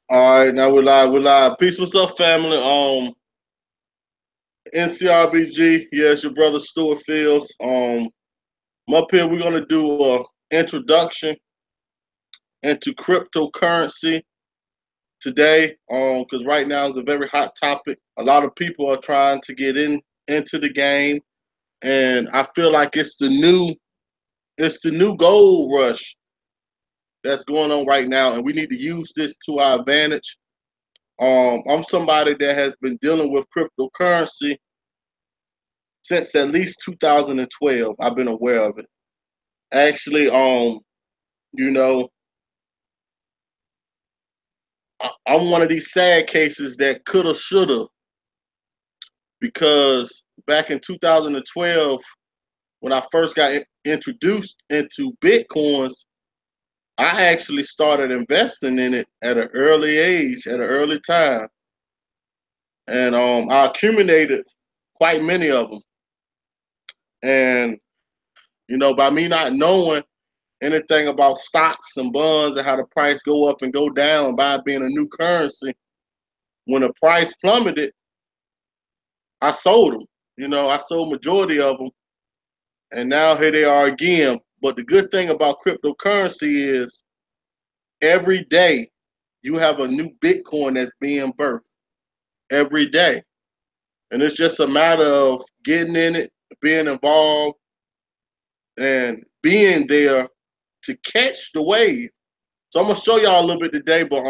All right, now we're live. We're live. Peace, what's up, family? NCRBG. Yeah, it's your brother Stuart Fields. I'm up here. We're gonna do a introduction into cryptocurrency today. Because right now it's a very hot topic. A lot of people are trying to get into the game, and I feel like it's the new gold rush that's going on right now, and we need to use this to our advantage. I'm somebody that has been dealing with cryptocurrency since at least 2012. I've been aware of it. Actually, you know, I'm one of these sad cases that coulda, shoulda, because back in 2012, when I first got introduced into Bitcoins, I actually started investing in it at an early age, at an early time, and I accumulated quite many of them. And by me not knowing anything about stocks and bonds and how the price go up and go down by it being a new currency, when the price plummeted, I sold them. I sold majority of them, and now here they are again. But the good thing about cryptocurrency is every day you have a new Bitcoin that's being birthed every day, and it's just a matter of getting in it, being involved, and being there to catch the wave. So I'm gonna show y'all a little bit today, but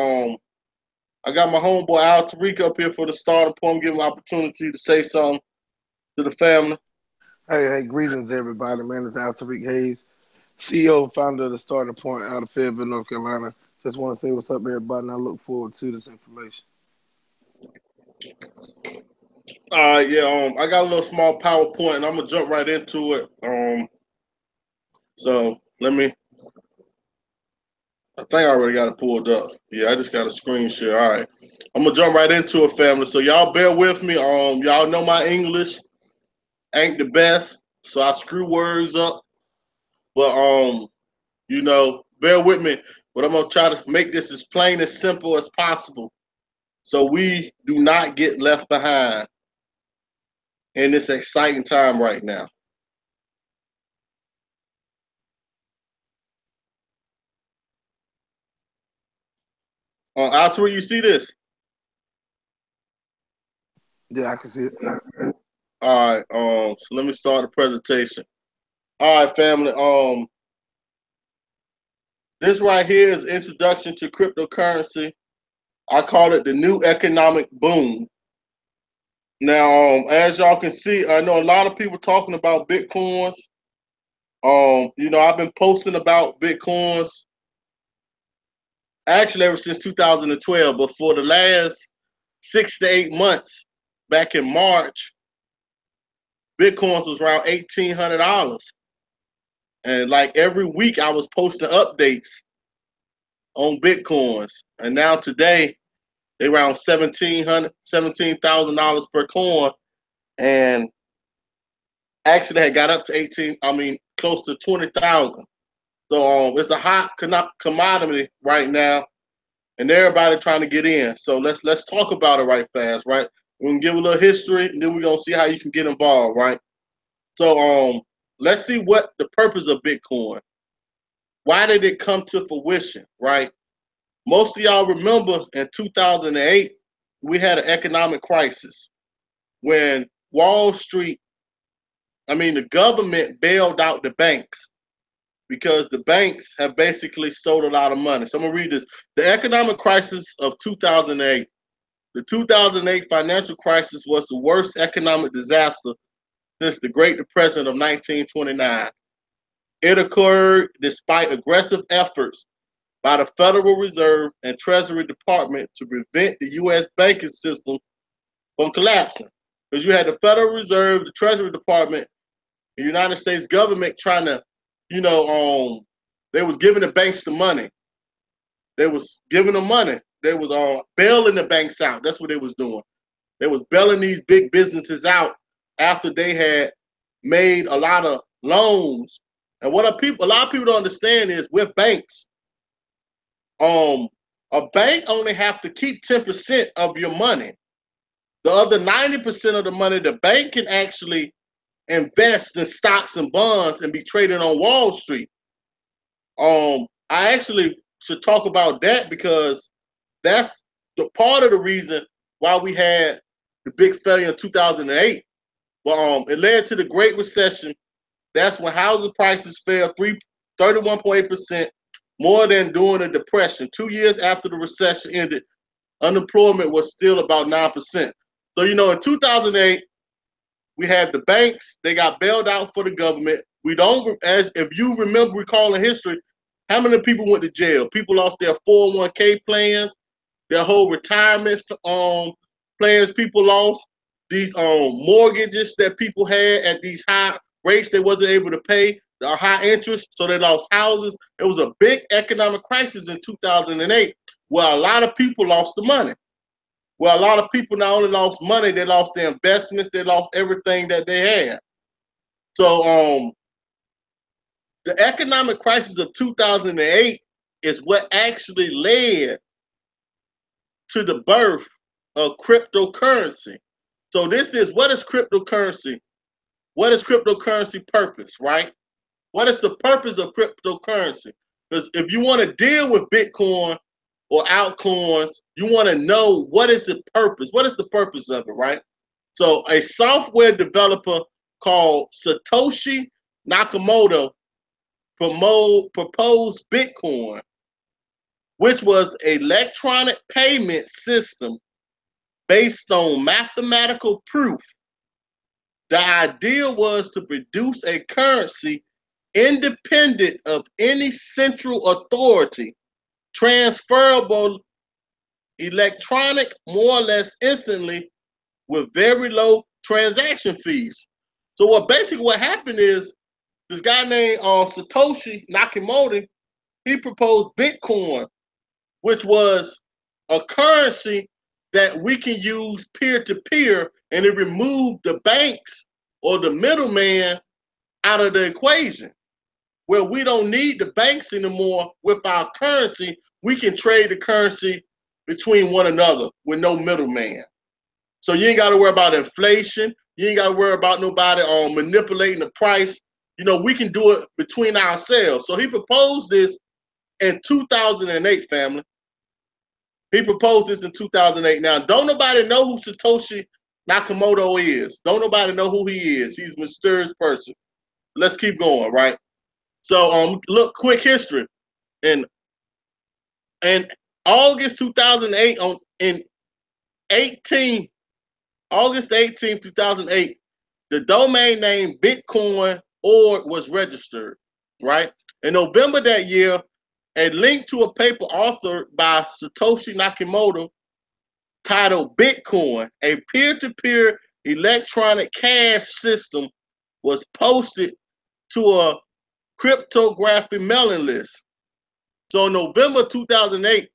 I got my homeboy Al Tariq up here for the starting point. I'm giving him an opportunity to say something to the family. Hey, greetings everybody, man. It's Al Tariq Hayes, CEO and founder of the Starting Point out of Fayetteville, North Carolina. Just want to say what's up, everybody, and I look forward to this information. Yeah, I got a little small PowerPoint, and I'm gonna jump right into it. So let me. I think I already got it pulled up. Yeah, I just got a screen share. All right, I'm gonna jump right into it, family. So y'all bear with me. Y'all know my English ain't the best, so I screw words up. But bear with me. But I'm gonna try to make this as plain as simple as possible, so we do not get left behind in this exciting time right now. Alter, you see this? Yeah, I can see it. All right. So let me start the presentation. All right, family. This right here is introduction to cryptocurrency. I call it the new economic boom. Now, as y'all can see, I know a lot of people talking about bitcoins. I've been posting about bitcoins actually ever since 2012, but for the last 6 to 8 months, back in March, bitcoins was around $1,800. And like every week I was posting updates on bitcoins. And now today they around $17,000 per coin. And actually had got up to 18, I mean close to 20,000. So it's a hot commodity right now, and everybody trying to get in. So let's talk about it right fast, right? We're gonna give a little history, and then we're gonna see how you can get involved, right? So let's see what the purpose of Bitcoin. Why did it come to fruition, right? Most of y'all remember in 2008 we had an economic crisis when Wall Street, I mean the government bailed out the banks because the banks have basically stole a lot of money. So I'm gonna read this. The economic crisis of 2008. The 2008 financial crisis was the worst economic disaster since the Great Depression of 1929. It occurred despite aggressive efforts by the Federal Reserve and Treasury Department to prevent the U.S. banking system from collapsing. Because you had the Federal Reserve, the Treasury Department, the United States government trying to, they was giving the banks the money. They was giving them money. They was bailing the banks out. That's what they was doing. They was bailing these big businesses out after they had made a lot of loans. And what a lot of people don't understand is with banks, a A bank only have to keep 10% of your money. The other 90% of the money, the bank can actually invest in stocks and bonds and be traded on Wall Street. I actually should talk about that because that's the part of the reason why we had the big failure in 2008. But it led to the Great Recession. That's when housing prices fell 31.8%, more than during the Depression. 2 years after the recession ended, unemployment was still about 9%. So, in 2008, we had the banks, they got bailed out for the government. We don't, as if you remember, recalling history, how many people went to jail? People lost their 401k plans, their whole retirement plans people lost. These mortgages that people had at these high rates they wasn't able to pay, the high interest, so they lost houses. It was a big economic crisis in 2008 where a lot of people lost the money. Well, a lot of people not only lost money, they lost their investments, they lost everything that they had. So the economic crisis of 2008 is what actually led to the birth of cryptocurrency. So what is cryptocurrency? What is cryptocurrency purpose, right? What is the purpose of cryptocurrency? Because if you want to deal with Bitcoin or altcoins, you want to know what is the purpose. What is the purpose of it, right? So a software developer called Satoshi Nakamoto proposed Bitcoin, which was an electronic payment system based on mathematical proof. The idea was to produce a currency independent of any central authority, transferable electronic more or less instantly with very low transaction fees. So what happened is this guy named Satoshi Nakamoto, he proposed Bitcoin, which was a currency that we can use peer to peer, and it removed the banks or the middleman out of the equation, where we don't need the banks anymore. With our currency, we can trade the currency between one another with no middleman. So you ain't got to worry about inflation. You ain't got to worry about nobody manipulating the price. We can do it between ourselves. So he proposed this in 2008, family. He proposed this in 2008. Now, don't nobody know who Satoshi Nakamoto is. Don't nobody know who he is. He's a mysterious person. Let's keep going, right? So, look, quick history. In August 2008, August 18th, 2008, the domain name Bitcoin.org was registered, right? In November that year, a link to a paper authored by Satoshi Nakamoto titled Bitcoin, a peer-to-peer electronic cash system, was posted to a cryptography mailing list. So in November 2008,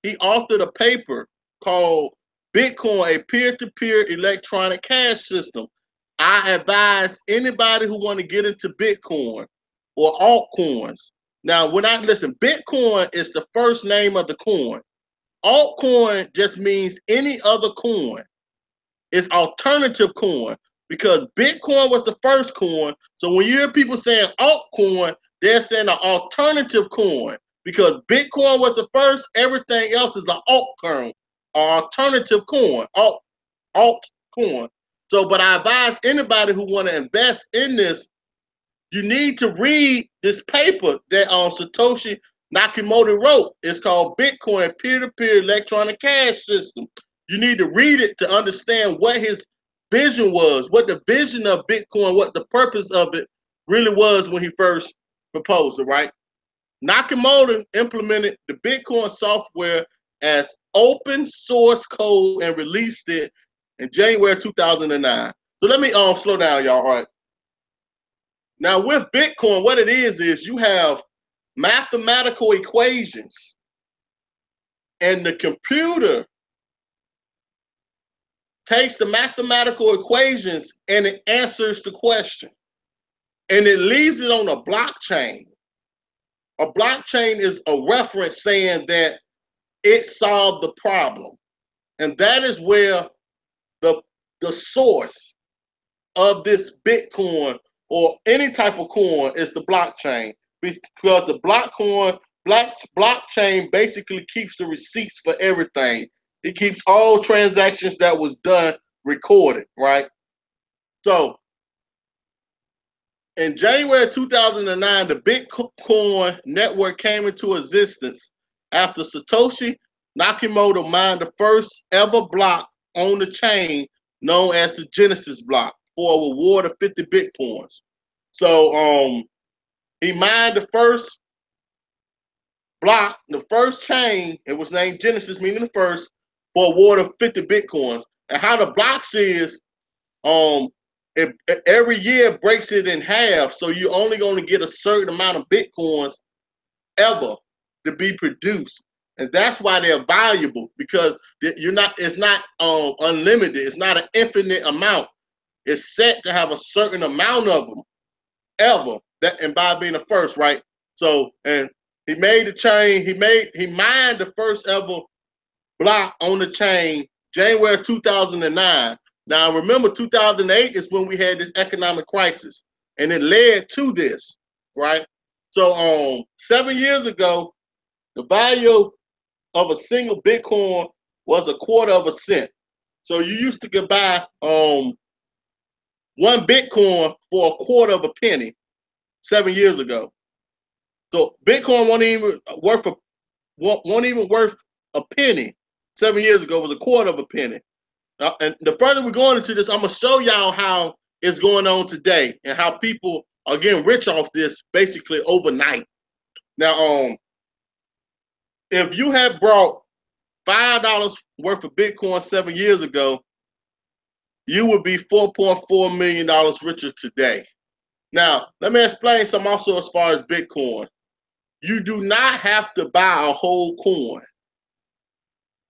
he authored a paper called Bitcoin, a peer-to-peer electronic cash system. I advise anybody who want to get into Bitcoin or altcoins. Now, listen, Bitcoin is the first name of the coin. Altcoin just means any other coin. It's alternative coin because Bitcoin was the first coin. So when you hear people saying altcoin, they're saying an alternative coin because Bitcoin was the first. Everything else is an altcoin, alternative coin, altcoin. So, but I advise anybody who want to invest in this, you need to read this paper that Satoshi Nakamoto wrote. It's called Bitcoin, peer-to-peer electronic cash system. You need to read it to understand what his vision was, what the vision of Bitcoin, what the purpose of it really was when he first proposed it, right? Nakamoto implemented the Bitcoin software as open source code and released it in January 2009. So let me slow down, y'all, all right? Now with Bitcoin, what it is you have mathematical equations and the computer takes the mathematical equations and it answers the question. And it leaves it on a blockchain. A blockchain is a reference saying that it solved the problem. And that is where the source of this Bitcoin or any type of coin is the blockchain. Because the blockchain basically keeps the receipts for everything. It keeps all transactions that was done recorded, right? So in January 2009, the Bitcoin network came into existence after Satoshi Nakamoto mined the first ever block on the chain known as the Genesis block for a reward of 50 Bitcoins. So he mined the first block, the first chain, it was named Genesis, meaning the first, for a reward of 50 Bitcoins. And how the blocks is, um, every year breaks it in half, so you're only going to get a certain amount of Bitcoins ever to be produced. And that's why they're valuable, because it's not unlimited. It's not an infinite amount. It's set to have a certain amount of them ever, that, and by being the first, right? So, and he made the chain, he mined the first ever block on the chain January 2009. Now remember, 2008 is when we had this economic crisis, and it led to this, right? So 7 years ago, the value of a single Bitcoin was a quarter of a cent. So you used to could buy one Bitcoin for a quarter of a penny 7 years ago. So Bitcoin won't even worth a penny 7 years ago. It was a quarter of a penny. And the further we're going into this, I'm gonna show y'all how it's going on today and how people are getting rich off this basically overnight. Now, if you had brought $5 worth of Bitcoin 7 years ago, you would be $4.4 million richer today. Now, let me explain something also as far as Bitcoin. You do not have to buy a whole coin.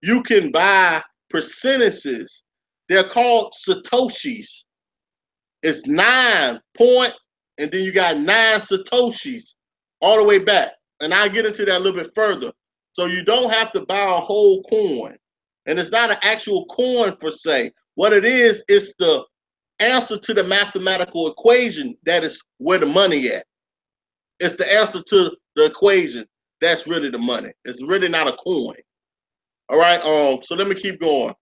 You can buy percentages. They're called Satoshis. It's 9 point, and then you got 9 Satoshis all the way back. And I'll get into that a little bit further. So you don't have to buy a whole coin. And it's not an actual coin per se. What it is, it's the answer to the mathematical equation that is where the money at. It's the answer to the equation. That's really the money. It's really not a coin. All right. So let me keep going.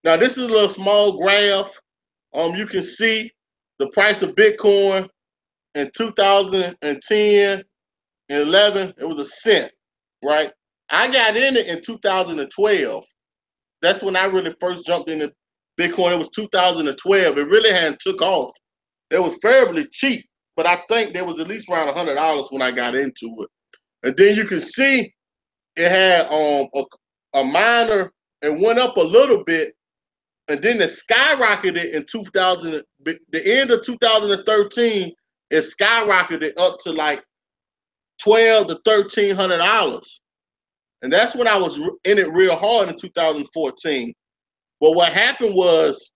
Now this is a little small graph. You can see the price of Bitcoin in 2010 and 11. It was a cent, right? I got in it in 2012. That's when I really first jumped into Bitcoin. It was 2012. It really hadn't took off. It was fairly cheap, but I think there was at least around $100 when I got into it. And then you can see it had a minor. It went up a little bit, and then it skyrocketed in 2000. The end of 2013, it skyrocketed up to like $1,200 to $1,300, and that's when I was in it real hard in 2014. But what happened was,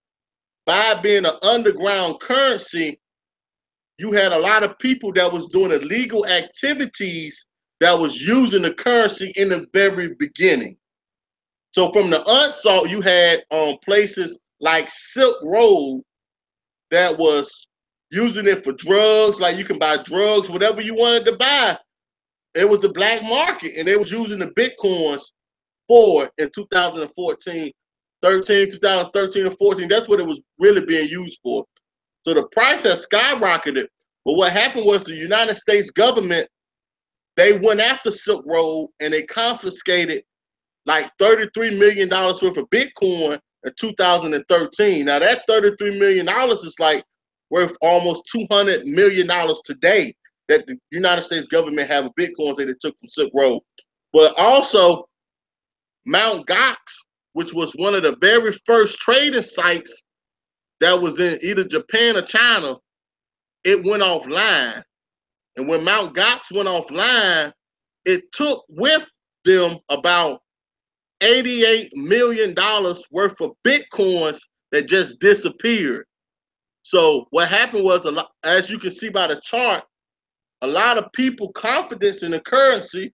by being an underground currency, you had a lot of people that was doing illegal activities that was using the currency in the very beginning. So from the onset, you had places like Silk Road that was using it for drugs. Like you can buy drugs, whatever you wanted to buy. It was the black market, and they was using the Bitcoins for it in 2014, 2013 and 14. That's what it was really being used for. So the price has skyrocketed. But what happened was the United States government, they went after Silk Road and they confiscated like $33 million worth of Bitcoin in 2013. Now that $33 million is like worth almost $200 million today that the United States government have Bitcoins that they took from Silk Road. But also Mt. Gox, which was one of the very first trading sites that was in either Japan or China, it went offline. And when Mt. Gox went offline, it took with them about $88 million worth of Bitcoins that just disappeared. So what happened was, as you can see by the chart, a lot of people confidence in the currency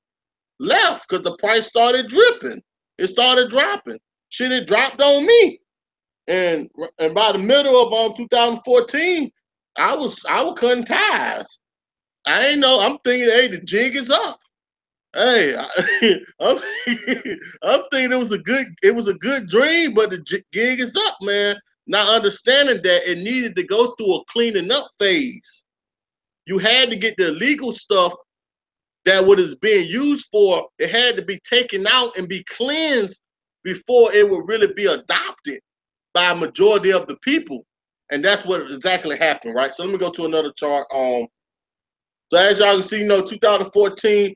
left because the price started dripping. It started dropping. Shit, it dropped on me. And by the middle of 2014, I was cutting ties. I ain't know. I'm thinking, hey, the jig is up. Hey, I'm, I'm thinking it was a good dream, but the gig is up, man. Not understanding that it needed to go through a cleaning up phase. You had to get the illegal stuff that what is being used for. It had to be taken out and be cleansed before it would really be adopted by a majority of the people. And that's what exactly happened, right? So let me go to another chart. So as y'all can see, 2014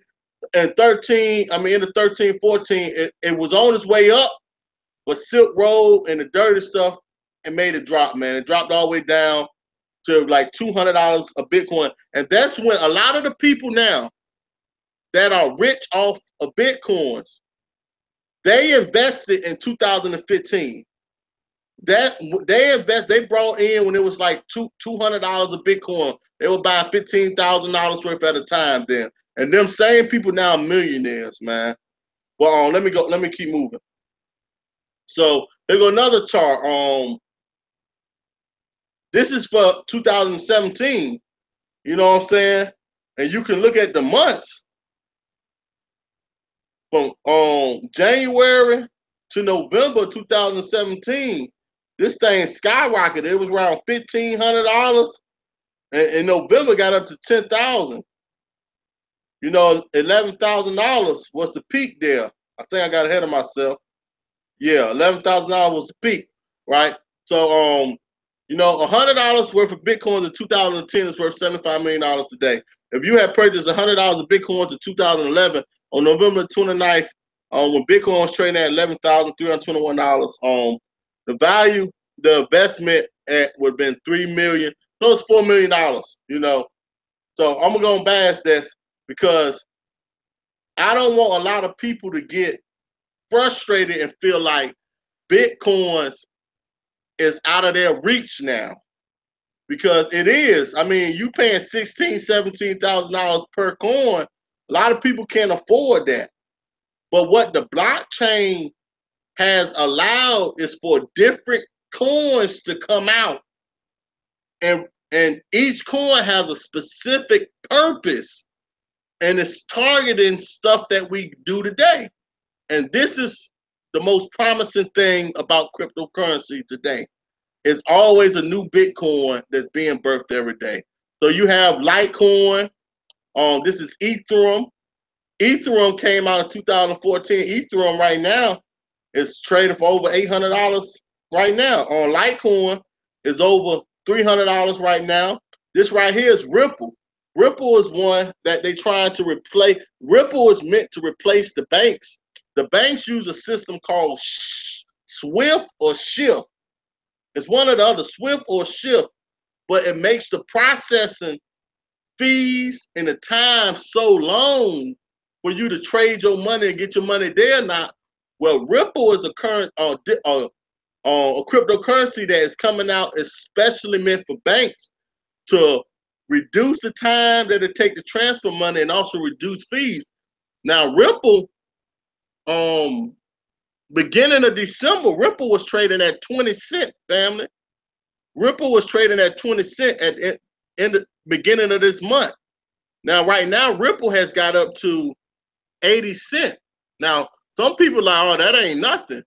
and 13, I mean, in the 13, 14, it was on its way up, but Silk Road and the dirty stuff, it made it drop, man. It dropped all the way down to like $200 a Bitcoin. And that's when a lot of the people now that are rich off of Bitcoins, they invested in 2015. They brought in when it was like $200 a Bitcoin. They were buying $15,000 worth at a time then. And them same people now are millionaires, man. Well, let me keep moving. So here go another chart. This is for 2017. You know what I'm saying? And you can look at the months from January to November 2017. This thing skyrocketed. It was around $1,500, and in November got up to $10,000. $11,000 was the peak there. I think I got ahead of myself. Yeah, $11,000 was the peak, right? So, $100 worth of Bitcoins in 2010 is worth $75 million today. If you had purchased $100 of Bitcoins in 2011 on November 29th, when Bitcoin was trading at $11,321, the value, the investment would have been $3 million, close to $4 million. So I'm gonna go and bash this because I don't want a lot of people to get frustrated and feel like Bitcoins is out of their reach now, because it is. I mean, you paying $16,000, $17,000 per coin. A lot of people can't afford that. But what the blockchain has allowed is for different coins to come out, and each coin has a specific purpose, and it's targeting stuff that we do today. And this is the most promising thing about cryptocurrency today. It's always a new Bitcoin that's being birthed every day. So you have Litecoin. This is Ethereum. Ethereum came out in 2014. Ethereum right now is trading for over $800 right now. On Litecoin is over $300 right now. This right here is Ripple. Ripple is one that they trying to replace. Ripple is meant to replace the banks. The banks use a system called Swift or Shift. It's one or the other, Swift or Shift, but it makes the processing fees and the time so long for you to trade your money and get your money there. Not well. Ripple is a current a cryptocurrency that is coming out, especially meant for banks to reduce the time that it take to transfer money and also reduce fees. Now, Ripple, beginning of December, Ripple was trading at 20 cents, family. Ripple was trading at 20 cents in the beginning of this month. Now, right now, Ripple has got up to 80 cents. Now, some people are like, oh, that ain't nothing.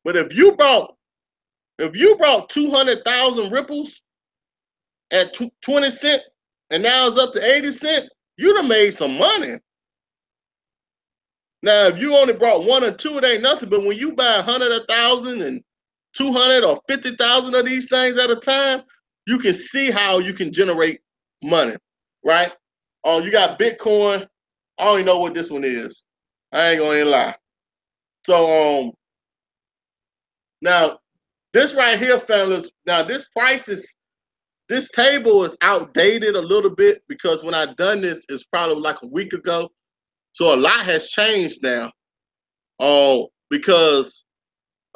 But if you bought 200,000 Ripples at 20 cents and now it's up to 80 cents, you'd have made some money. Now, if you only brought one or two, it ain't nothing. But when you buy 100, 1,000, and 200 or 50,000 of these things at a time, you can see how you can generate money, right? Oh, you got Bitcoin. I don't even know what this one is. I ain't gonna lie. So now this right here, fellas. Now this table is outdated a little bit because when I done this, it's probably like a week ago. So a lot has changed now. Because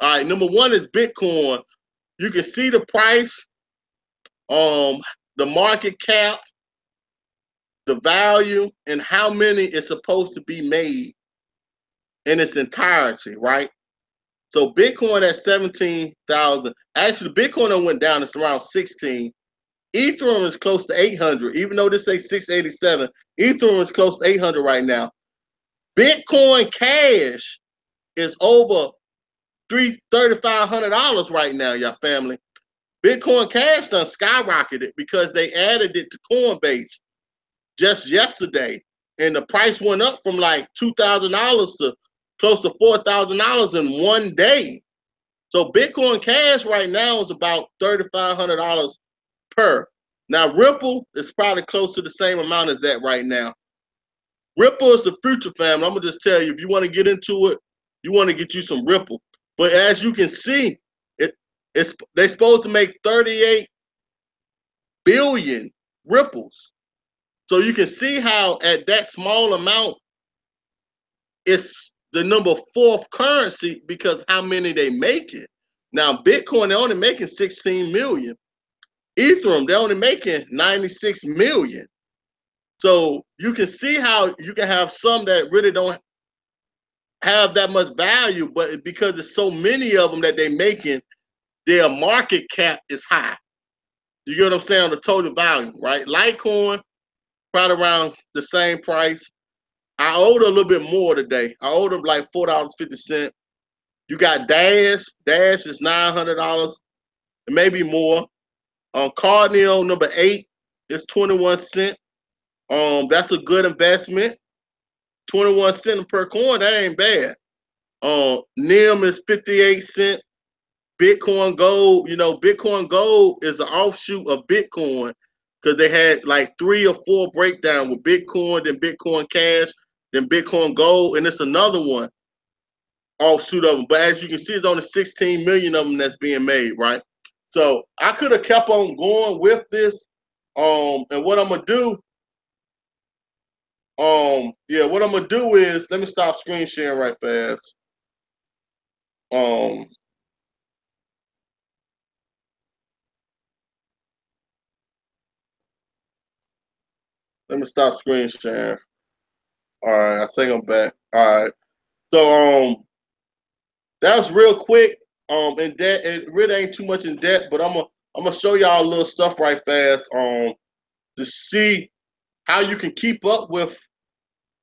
all right, number one is Bitcoin. You can see the price, the market cap, the value and how many is supposed to be made in its entirety, right? So Bitcoin at 17,000. Actually, Bitcoin went down. It's around 16. Ethereum is close to 800. Even though this say 687, Ethereum is close to 800 right now. Bitcoin Cash is over $3,500 right now, y'all family. Bitcoin Cash done skyrocketed because they added it to Coinbase just yesterday, and the price went up from like $2,000 to close to $4,000 in one day. So Bitcoin Cash right now is about $3,500 per. Now Ripple is probably close to the same amount as that right now. Ripple is the future, family. I'm gonna just tell you, if you want to get into it, you want to get you some Ripple. But as you can see, it's they're supposed to make 38 billion ripples. So you can see how at that small amount, it's the number fourth currency because how many they make it. Now Bitcoin, they're only making 16 million. Ethereum, they're only making 96 million. So you can see how you can have some that really don't have that much value, but because there's so many of them that they're making, their market cap is high. You get what I'm saying? The total value, right? Litecoin, probably around the same price. I owed a little bit more today. I owed them like $4.50. You got Dash. Dash is $900, maybe more. Cardinal number 8 is 21 cents. That's a good investment. 21 cents per coin, that ain't bad. NIM is 58 cents. Bitcoin Gold, Bitcoin Gold is an offshoot of Bitcoin because they had like 3 or 4 breakdown with Bitcoin, then Bitcoin Cash, then Bitcoin Gold, and it's another one offshoot of them. But as you can see, it's only 16 million of them that's being made, right? So I could have kept on going with this. And what I'm gonna do, what I'm gonna do is let me stop screen sharing right fast. Um, Let me stop screen sharing. All right, I think I'm back. All right. So that was real quick. In debt, it really ain't too much in debt, but I'm gonna show y'all a little stuff right fast to see how you can keep up with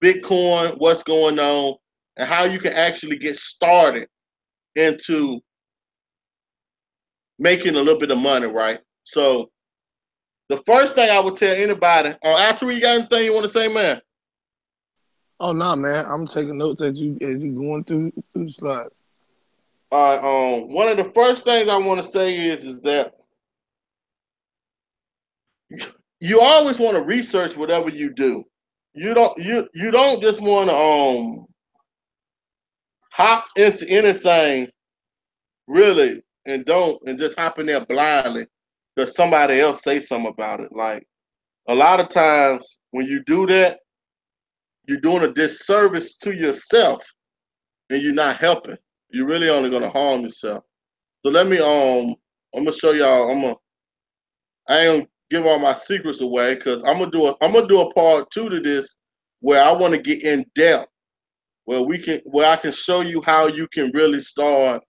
Bitcoin, what's going on, and how you can actually get started into making a little bit of money, right? So the first thing I would tell anybody, after you got anything you want to say, man? Oh no, man! I'm taking notes as you going through the slide. All right. One of the first things I want to say is that you always want to research whatever you do. You don't just want to hop into anything really and just hop in there blindly because somebody else say something about it. Like a lot of times when you do that, you're doing a disservice to yourself and you're not helping. You're really only gonna harm yourself. So let me I'm gonna show y'all. I ain't gonna give all my secrets away because I'm gonna do a part 2 to this where I want to get in depth where I can show you how you can really start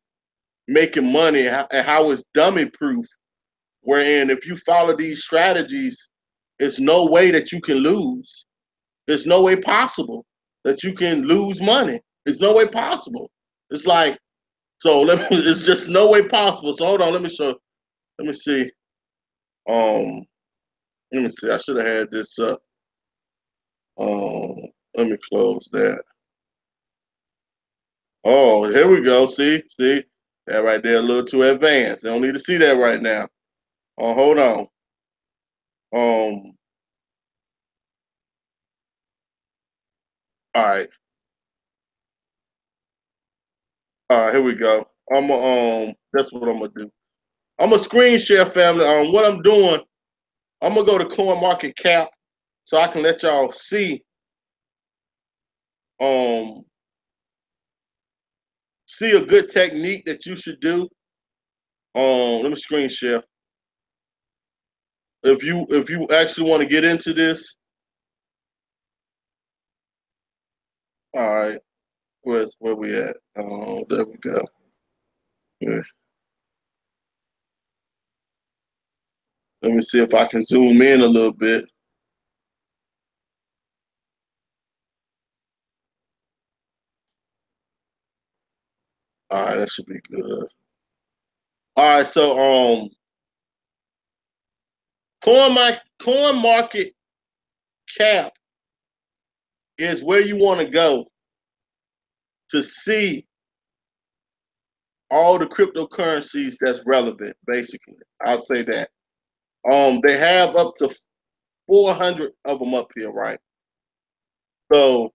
making money and how it's dummy proof. Wherein if you follow these strategies, it's no way that you can lose. There's no way possible that you can lose money. It's no way possible. It's like it's just no way possible. So hold on, let me show. Let me see. Um, Let me see. I should have had this up. Um, Let me close that. Oh, here we go. See that right there, a little too advanced. They don't need to see that right now. Oh, hold on. Um, all right, here we go. That's what I'm gonna do. I'm gonna screen share, family. What I'm doing, I'm gonna go to Coin Market Cap so I can let y'all um see a good technique that you should do. Let me screen share. If you actually want to get into this, All right. Where we at? There we go. Yeah. Let me see if I can zoom in a little bit. All right, that should be good. All right, so coin market cap is where you want to go to see all the cryptocurrencies that's relevant. Basically, I'll say that. They have up to 400 of them up here, right? So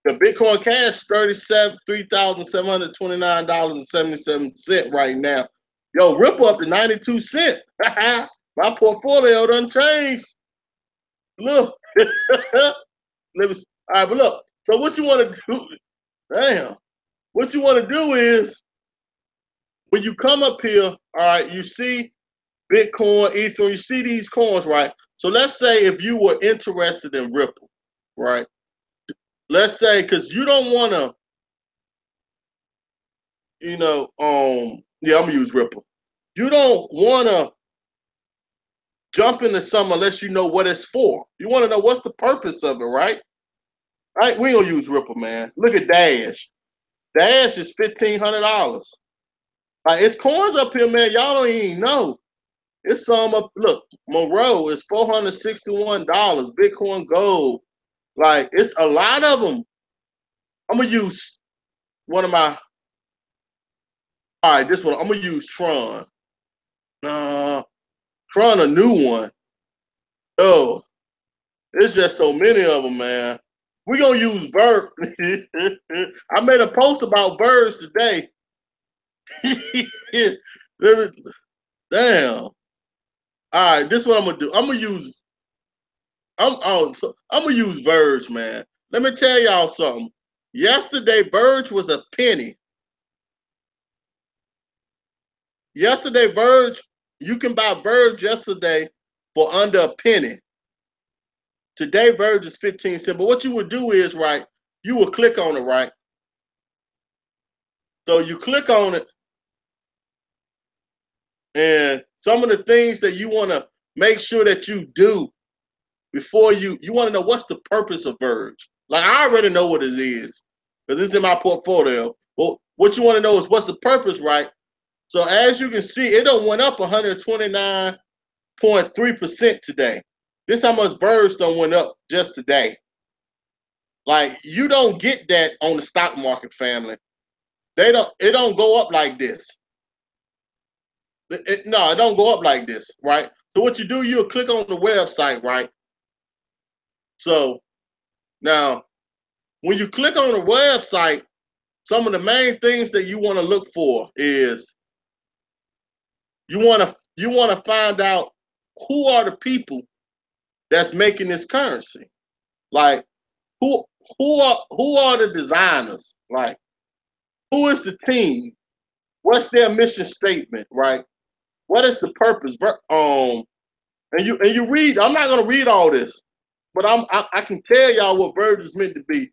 the Bitcoin Cash $3,729.77 right now. Yo, Ripple up to 92 cents. My portfolio done changed. Look. Let me, all right, but look. So what you want to do? Damn. What you want to do is when you come up here, all right, you see Bitcoin, Ethereum, you see these coins, right? So let's say if you were interested in Ripple, right? Let's say because you don't want to, yeah, I'm gonna use Ripple. You don't want to jump into something unless you know what it's for. You want to know what's the purpose of it, right? Right? We gonna use Ripple, man. Look at Dash. Dash is $1,500. Like it's coins up here, man. Y'all don't even know. It's some up. Look, Monroe is $461. Bitcoin Gold, like it's a lot of them. I'm gonna use one of my. All right, this one I'm gonna use Tron. Tron, a new one. Oh, it's just so many of them, man. We gonna use bird. I made a post about birds today. Damn. All right, this is what I'm gonna do. I'm gonna use Verge, man. Let me tell y'all something. Yesterday, Verge was a penny. Yesterday, Verge, you can buy Verge yesterday for under a penny. Today, Verge is 15 cents. But what you would do is, right, you will click on it, right? So you click on it, and some of the things that you want to make sure that you do before you want to know what's the purpose of Verge. Like I already know what it is because it's in my portfolio. Well, what you want to know is what's the purpose, right? So as you can see, it done went up 129.3% today. This how much Verge done went up just today. Like you don't get that on the stock market, family. It don't go up like this. No, it don't go up like this, right? So what you do, you'll click on the website, right? So now when you click on the website, some of the main things that you want to look for is you want to find out who are the people that's making this currency. Like who who are the designers? Like who is the team? What's their mission statement? Right? What is the purpose? And you read. I'm not gonna read all this, but I can tell y'all what Verge is meant to be.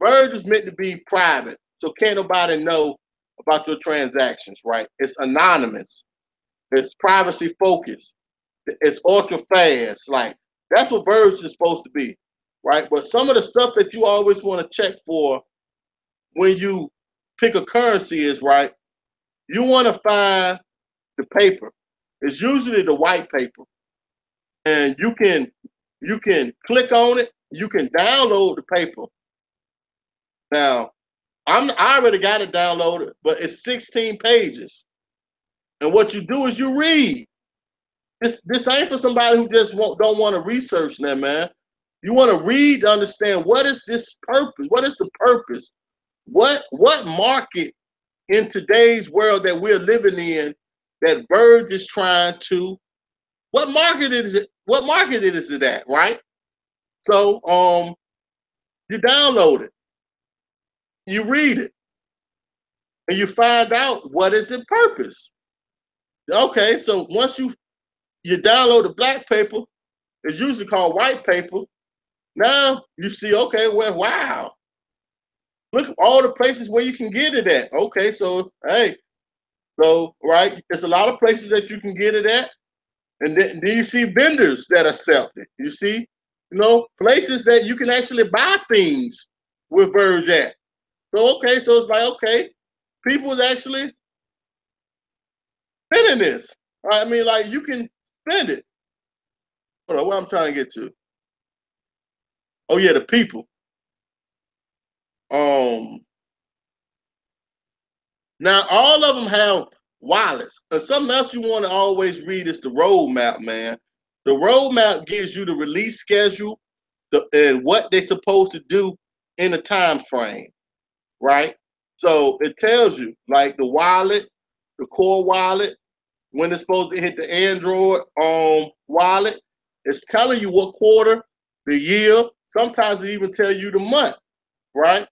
Verge is meant to be private, so can't nobody know about your transactions. Right? It's anonymous. It's privacy focused. It's ultra fast. Like that's what Verge is supposed to be, right? But some of the stuff that you always want to check for when you pick a currency is right. You want to find the paper. It's usually the white paper, and you can click on it. You can download the paper. Now I already got it downloaded, but it's 16 pages. And what you do is you read. This ain't for somebody who just don't want to research that, man. You want to read to understand what is this purpose? What is the purpose? What market in today's world that we're living in that Verge is trying to what market is it? What market is it at, right? So you download it, you read it, and you find out what is its purpose. Okay, so once you download the black paper, it's usually called white paper. Now you see, okay, well, wow, look at all the places where you can get it at. Okay, so hey, so right, there's a lot of places that you can get it at, and then you see vendors that accept it. You see, places that you can actually buy things with Verge at. So okay, so it's like okay, people's actually spending this. I mean, like you can spend it. Hold on, what I'm trying to get to. Oh yeah, the people. Um, Now all of them have wallets. And something else you want to always read is the roadmap, man. The roadmap gives you the release schedule and what they're supposed to do in a time frame, right? So it tells you like the wallet, the core wallet, when it's supposed to hit the Android wallet. It's telling you what quarter, the year. Sometimes it even tell you the month, right?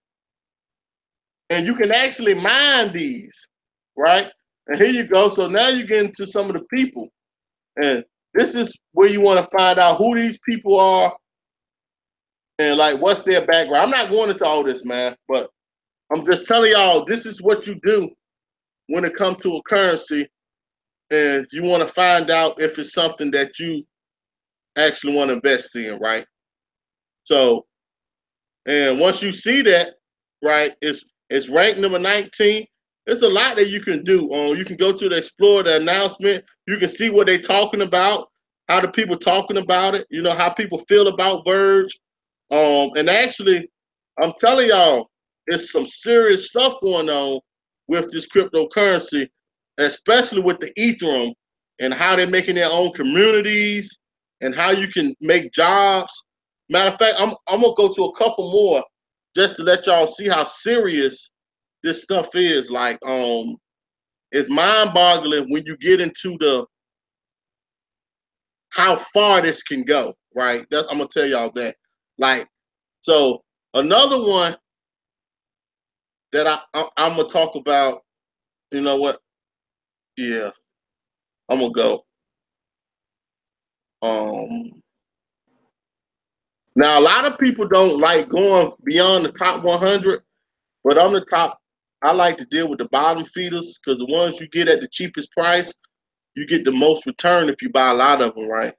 And you can actually mine these, right? And here you go. So now you get into some of the people, and this is where you want to find out who these people are and like what's their background. I'm not going into all this, man, but I'm just telling y'all this is what you do when it comes to a currency, and you want to find out if it's something that you actually want to invest in, right? So, and once you see that, right, it's ranked number 19. There's a lot that you can do. You can go to the Explore, the announcement. You can see what they're talking about, how the people talking about it. How people feel about Verge. And actually, I'm telling y'all, it's some serious stuff going on with this cryptocurrency, especially with the Ethereum and how they're making their own communities and how you can make jobs. Matter of fact, I'm gonna go to a couple more just to let y'all see how serious this stuff is. Like, it's mind-boggling when you get into the how far this can go. Right? I'm gonna tell y'all that. Like, so another one that I'm gonna talk about. You know what? Yeah, I'm gonna go. Um, Now a lot of people don't like going beyond the top 100, but on the top, I like to deal with the bottom feeders because the ones you get at the cheapest price, you get the most return if you buy a lot of them, right?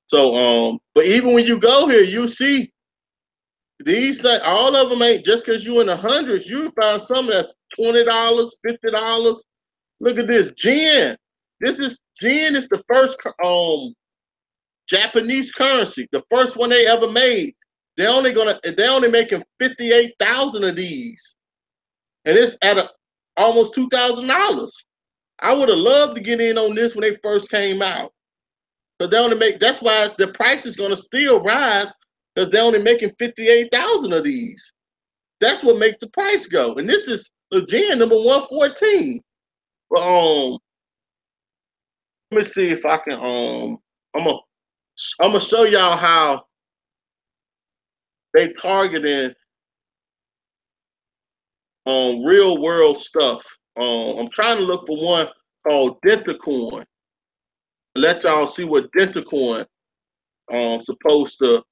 So, but even when you go here, you see these all of them ain't just because you in the hundreds. You find some that's $20, $50. Look at this, Jen. Jen is the first Japanese currency, the first one they ever made. They're only making 58,000 of these, and it's at almost $2,000. I would have loved to get in on this when they first came out, but they only make. That's why the price is gonna still rise because they're only making 58,000 of these. That's what makes the price go. And this is again number 114. But let me see if I can I'm gonna show y'all how they targeting real world stuff. I'm trying to look for one called Dentacoin. Let y'all see what Dentacoin supposed to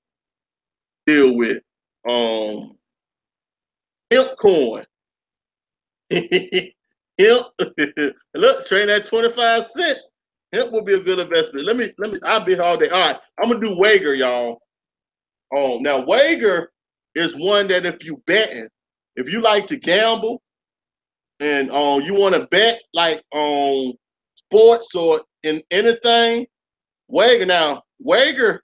deal with. Um, Hemp coin. Hemp. Look, train at 25 cents. Hemp will be a good investment. I'll be here all day. All right, I'm gonna do Wager, y'all. Now Wager is one that if you like to gamble and you want to bet like on sports or in anything, Wager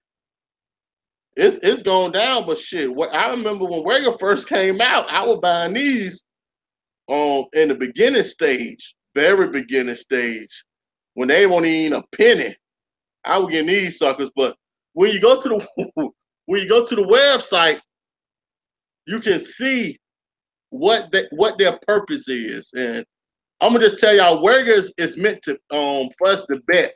it's going down, but shit. What I remember when Wager first came out, I was buying these in the beginning stage, very beginning stage, when they weren't even a penny. I was getting these suckers, but when you go to the when you go to the website, you can see what their purpose is, and I'm gonna just tell y'all, Wager is meant to for us to bet.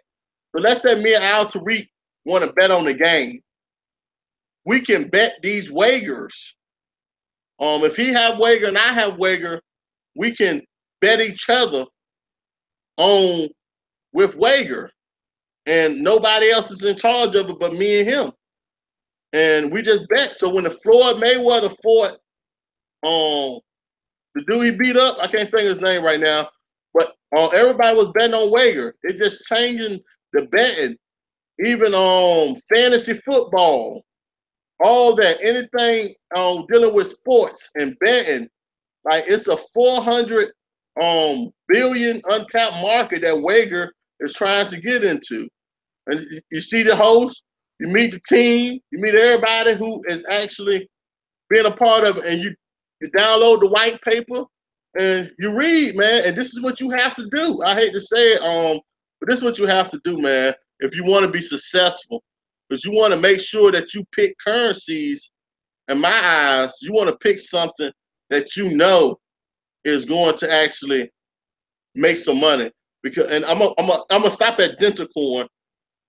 So let's say me and Al Tariq want to bet on the game. We can bet these wagers. If he have Wager and I have Wager, we can bet each other on with Wager, and nobody else is in charge of it but me and him. and we just bet. So when the Floyd Mayweather fought, the dude he beat up, I can't think of his name right now, but everybody was betting on Wager. It just changing the betting, even fantasy football, all that, anything dealing with sports and betting. Like it's a 400 billion untapped market that Wager is trying to get into. And you see the host, you meet the team, you meet everybody who is actually being a part of it, and you download the white paper and you read, man. And this is what you have to do. I hate to say it, but this is what you have to do, man, if you want to be successful. Because you want to make sure that you pick currencies. In my eyes, you want to pick something that you know is going to actually make some money. Because, and I'm gonna stop at dental coin,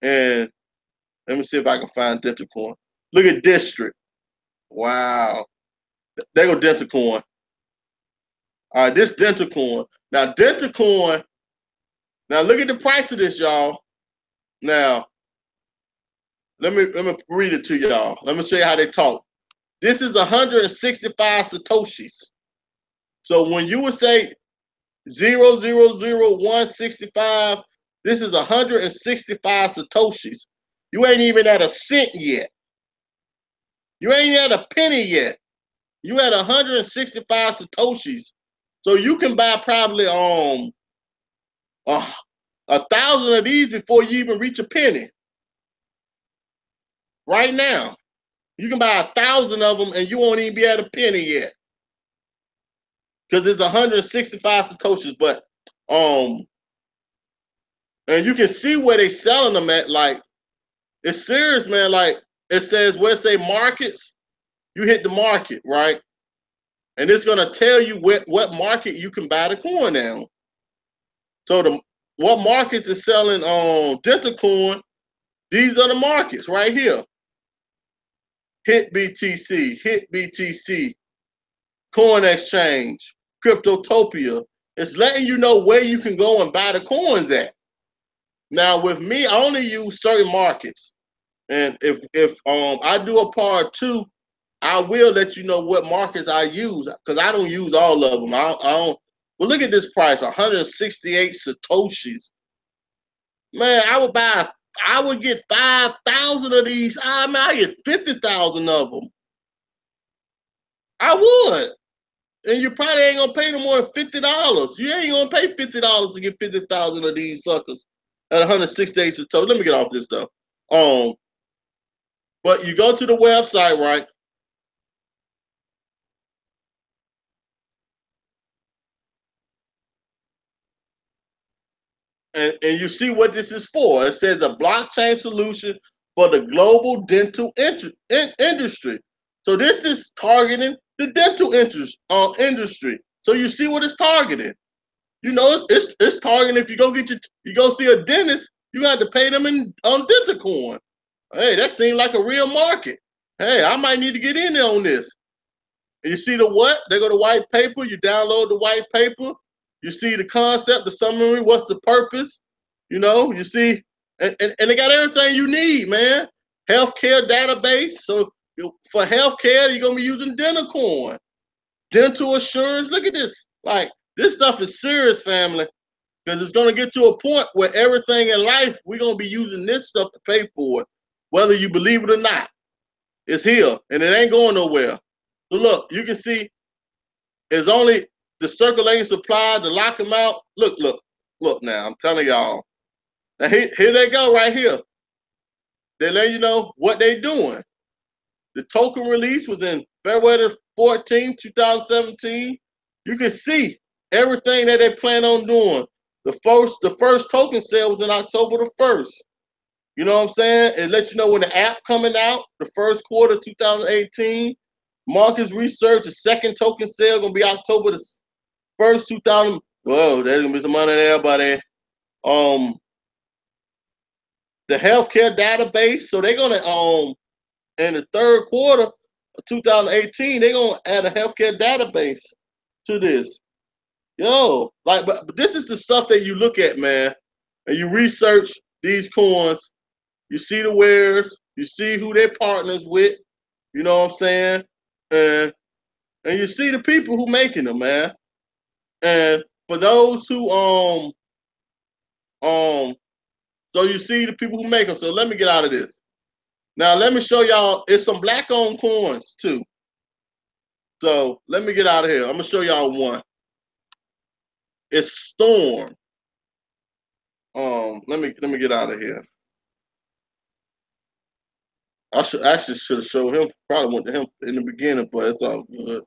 and let me see if I can find dental coin. Look at district. Wow, there go dental coin. All right, this dental coin. Now dental coin. Now look at the price of this, y'all. Now let me read it to y'all. Let me show you how they talk. This is 165 satoshis. So when you would say 0.00165, this is 165 satoshis. You ain't even at a cent yet. You ain't at a penny yet. You at 165 satoshis. So you can buy probably uh, 1,000 of these before you even reach a penny. Right now, you can buy 1,000 of them and you won't even be at a penny yet, because it's 165 satoshis. But and you can see where they selling them at. Like it's serious, man. Like it says where it say markets, you hit the market, right? And it's gonna tell you what market you can buy the coin now. So what markets is selling dental coin? These are the markets right here. Hit BTC, Hit BTC, Coin Exchange, Cryptotopia. It's letting you know where you can go and buy the coins at. Now with me, I only use certain markets. And if I do a part two, I will let you know what markets I use, because I don't use all of them. I don't. Well, look at this price, 168 satoshis. Man, I would get 5,000 of these. I get 50,000 of them. I would. And you probably ain't gonna pay no more than $50. You ain't gonna pay $50 to get 50,000 of these suckers at 168 satoshis. Let me get off this though. But you go to the website, right? And you see what this is for. It says a blockchain solution for the global dental industry. So this is targeting the dental industry. So you see what it's targeting. You know, it's targeting. If you go see a dentist, you got to pay them on dental coin. Hey, that seems like a real market. Hey, I might need to get in there on this. And you see the what? They go to white paper. You download the white paper. You see the concept, the summary. What's the purpose? You know, you see, and they got everything you need, man. Healthcare database. So for healthcare, you're gonna be using dental coin, dental assurance. Look at this. Like this stuff is serious, family, because it's gonna get to a point where everything in life we're gonna be using this stuff to pay for it, whether you believe it or not. It's here, and it ain't going nowhere. So look, you can see it's only the circulating supply to lock them out. Look now. I'm telling y'all. Now here they go right here. They let you know what they doing. The token release was in February 14, 2017. You can see everything that they plan on doing. The first token sale was in October the 1st. You know what I'm saying? It lets you know when the app coming out, the first quarter 2018. Markets research, the second token sale gonna be October the 1st, 2000. Whoa, there's gonna be some money there, buddy. The healthcare database. So they're gonna in the third quarter of 2018, they're gonna add a healthcare database to this. Yo, like, but this is the stuff that you look at, man, and you research these coins. You see the wares. You see who they're partners with. You know what I'm saying? And and you see the people who making them, man. And for those who um so you see the people who make them. So let me get out of this. Now let me show y'all. It's some black owned coins too. So let me get out of here. I'm gonna show y'all one. It's Storm. Let me get out of here. I should have showed him. Probably went to him in the beginning, but it's all good.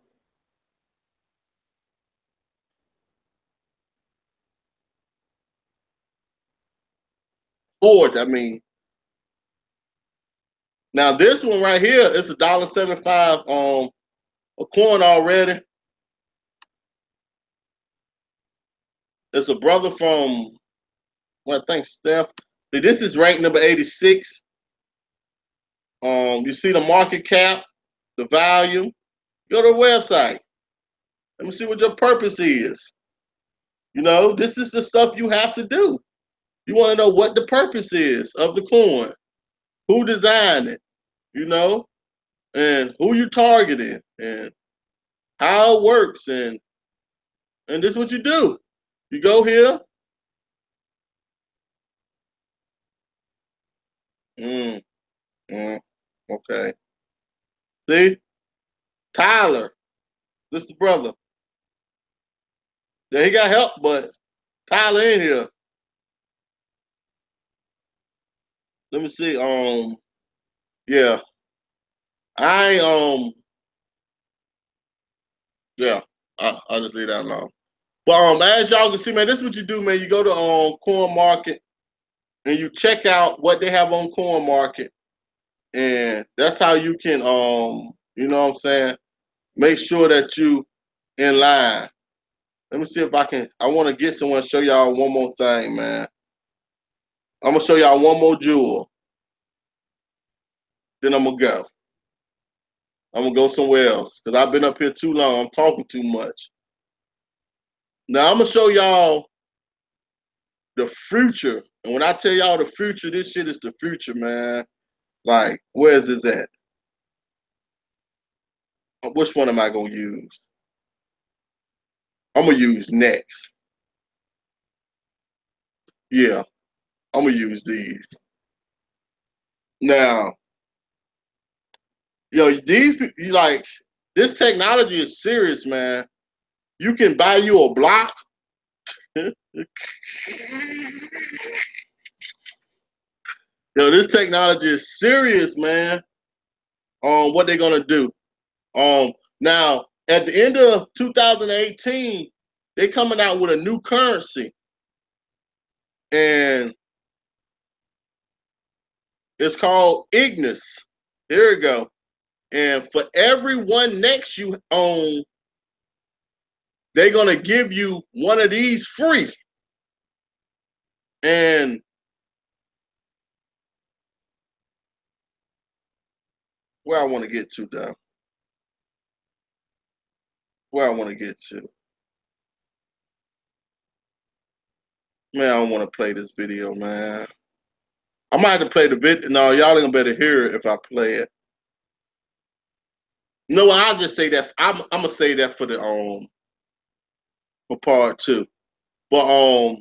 Forge, I mean. Now this one right here, it's $1.75 a coin already. It's a brother from well, I think Steph. See, this is rank number 86. You see the market cap, the value. Go to the website. Let me see what your purpose is. You know, this is the stuff you have to do. You want to know what the purpose is of the coin, who designed it, you know, and who you targeting, and how it works, and this is what you do. You go here. Mm, mm, okay. See, Tyler, this is the brother. Yeah, he got help, but Tyler in here. Let me see. Yeah, I yeah, I'll just leave that alone. But as y'all can see, man, this is what you do, man. You go to Coin Market and you check out what they have on Coin Market, and that's how you can you know what I'm saying, make sure that you in line. Let me see if I can. I want to get someone to show y'all one more thing, man. I'm gonna show y'all one more jewel. Then I'm gonna go. I'm gonna go somewhere else because I've been up here too long. I'm talking too much. Now I'm gonna show y'all the future. And when I tell y'all the future, this shit is the future, man. Like, where is this at? Which one am I gonna use? I'm gonna use next. Yeah, I'm gonna use these. Now, these you like this technology is serious, man. You can buy you a block. This technology is serious, man. What they're gonna do. Um, Now at the end of 2018, they coming out with a new currency, and it's called Ignis. Here we go. And for every one next you own, they're gonna give you one of these free. And where I want to get to, though. Where I want to get to. Man, I don't want to play this video, man. I might have to play the video. No, y'all ain't gonna better hear it if I play it. No, I'll just say that. I'm gonna say that for the for part two. But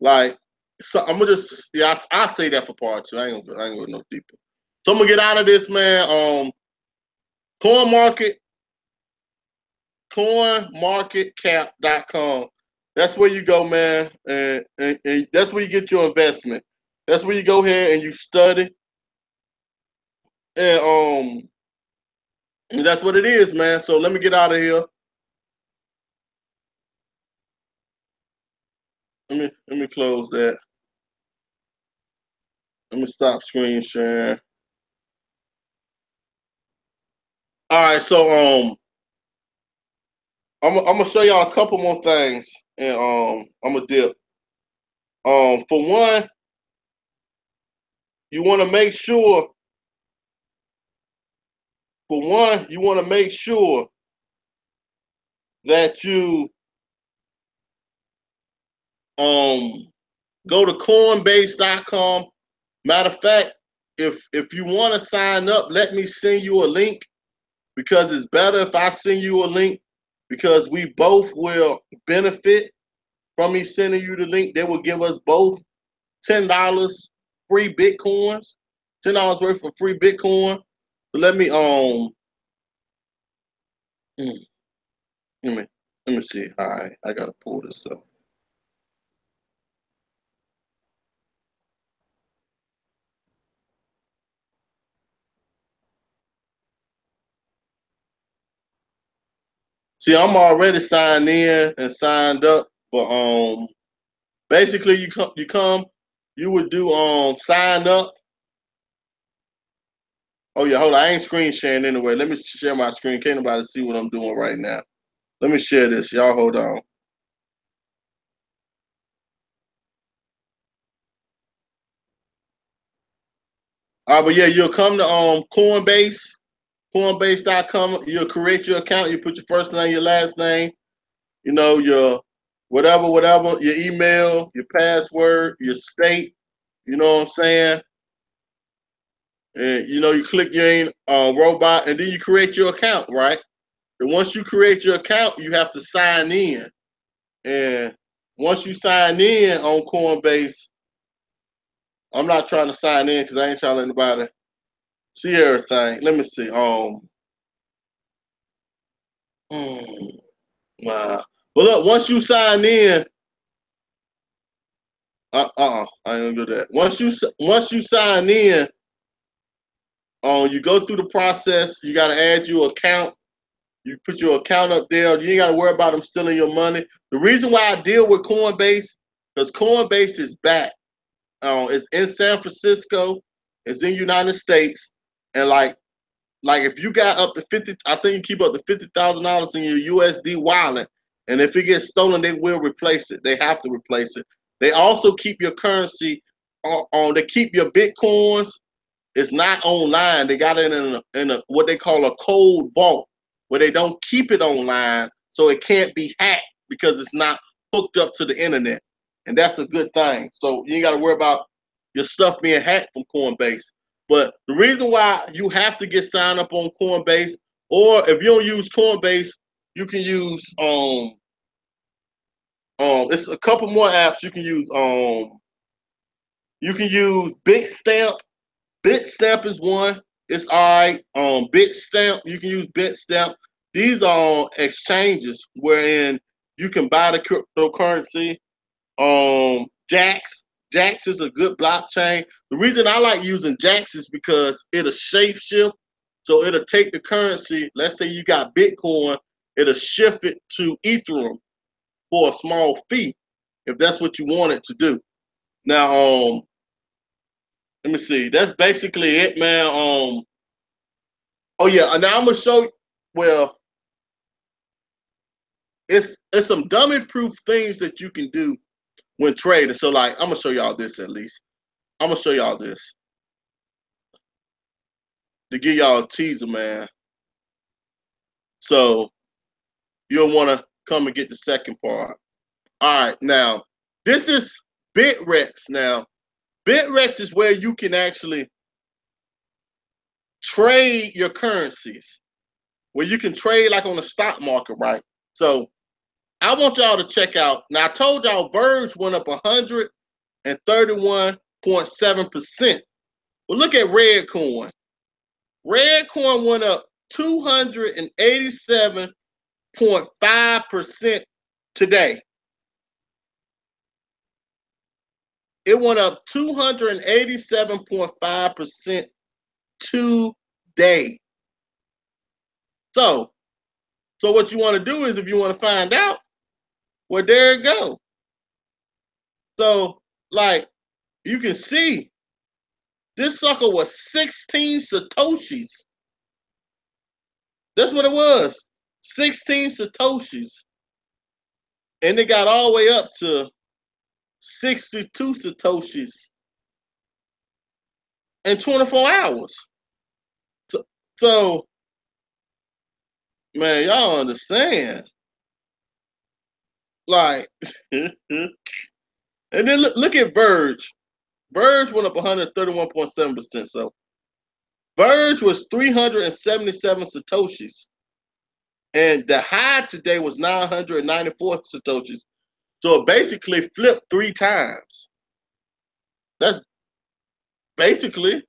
like, so I'm gonna just I say that for part two. I ain't gonna go no deeper. So I'm gonna get out of this, man. Coin Market, coinmarketcap.com. That's where you go, man, and that's where you get your investment. That's where you go here and you study, and that's what it is, man. So let me get out of here. Let me close that. Let me stop screen sharing. All right, so I'm gonna show y'all a couple more things, and I'm gonna dip. For one, you want to make sure. For one, you want to make sure that you um go to Coinbase.com Matter of fact, if you want to sign up, let me send you a link because it's better if I send you a link because we both will benefit from me sending you the link. They will give us both $10 free Bitcoins, $10 worth of free Bitcoin. So let me hmm, let me let me see. All right, I gotta pull this up. See, I'm already signed in and signed up for basically you would do sign up. Oh yeah, hold on. I ain't screen sharing anyway. Let me share my screen. Can't nobody see what I'm doing right now. Let me share this. Y'all hold on. All right, but yeah, you'll come to Coinbase, Coinbase.com. You'll create your account. You put your first name, your last name, you know, your whatever, your email, your password, your state, you know what I'm saying? And you know, you click your robot and then you create your account, right? And once you create your account, you have to sign in. And once you sign in on Coinbase, I'm not trying to sign in because I ain't trying to let anybody see everything. Let me see. Hmm, wow. But look, once you sign in, I ain't gonna do that. Once you sign in, you go through the process. You gotta add your account. You put your account up there. You ain't gotta worry about them stealing your money. The reason why I deal with Coinbase because Coinbase is back. It's in San Francisco. It's in United States, and like if you got up to 50, I think you keep up to $50,000 in your USD wallet, and if it gets stolen, they will replace it. They have to replace it. They also keep your currency on. They keep your bitcoins. It's not online. They got it in a what they call a cold vault, where they don't keep it online, so it can't be hacked because it's not hooked up to the internet, and that's a good thing. So you ain't got to worry about your stuff being hacked from Coinbase. But the reason why you have to get signed up on Coinbase, or if you don't use Coinbase, you can use it's a couple more apps you can use. You can use Bitstamp. Bitstamp is one. It's all right. Bitstamp, you can use Bitstamp. These are exchanges wherein you can buy the cryptocurrency. Jax. Jax is a good blockchain. The reason I like using Jax is because it'll shape shift. So it'll take the currency. Let's say you got Bitcoin, it'll shift it to Ethereum for a small fee, if that's what you want it to do. Now, let me see. That's basically it, man. Oh yeah. Now I'm gonna show you. Well, it's some dummy proof things that you can do when trading. So like, I'm gonna show y'all this at least. I'm gonna show y'all this to give y'all a teaser, man. So you'll want to come and get the second part. All right, now this is Bitrex. Now Bitrex is where you can actually trade your currencies, where you can trade like on the stock market, right? So I want y'all to check out. Now I told y'all Verge went up 131.7%. Well, look at Redcoin. Redcoin went up 287.5% today. It went up 287.5% today. So, so what you want to do is if you want to find out, well, there it go. So, like, you can see this sucker was 16 Satoshis. That's what it was. 16 Satoshis. And it got all the way up to 62 Satoshis in 24 hours. So, so man, y'all understand. Like, and then look at Verge. Verge went up 131.7%. So Verge was 377 Satoshis. And the high today was 994 Satoshis. So it basically flipped 3 times. That's basically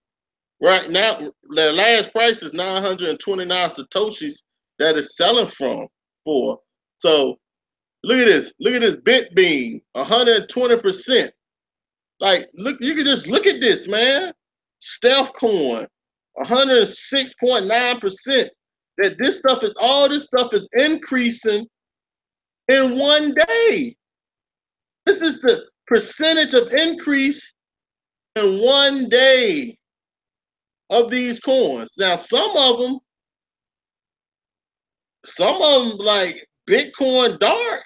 right now. The last price is 929 Satoshis that is selling from for. So look at this. Look at this bit beam, 120%. Like, look, you can just look at this, man. Stealth coin, 106.9%. That this stuff is increasing in one day. This is the percentage of increase in one day of these coins. Now, some of them like Bitcoin Dark.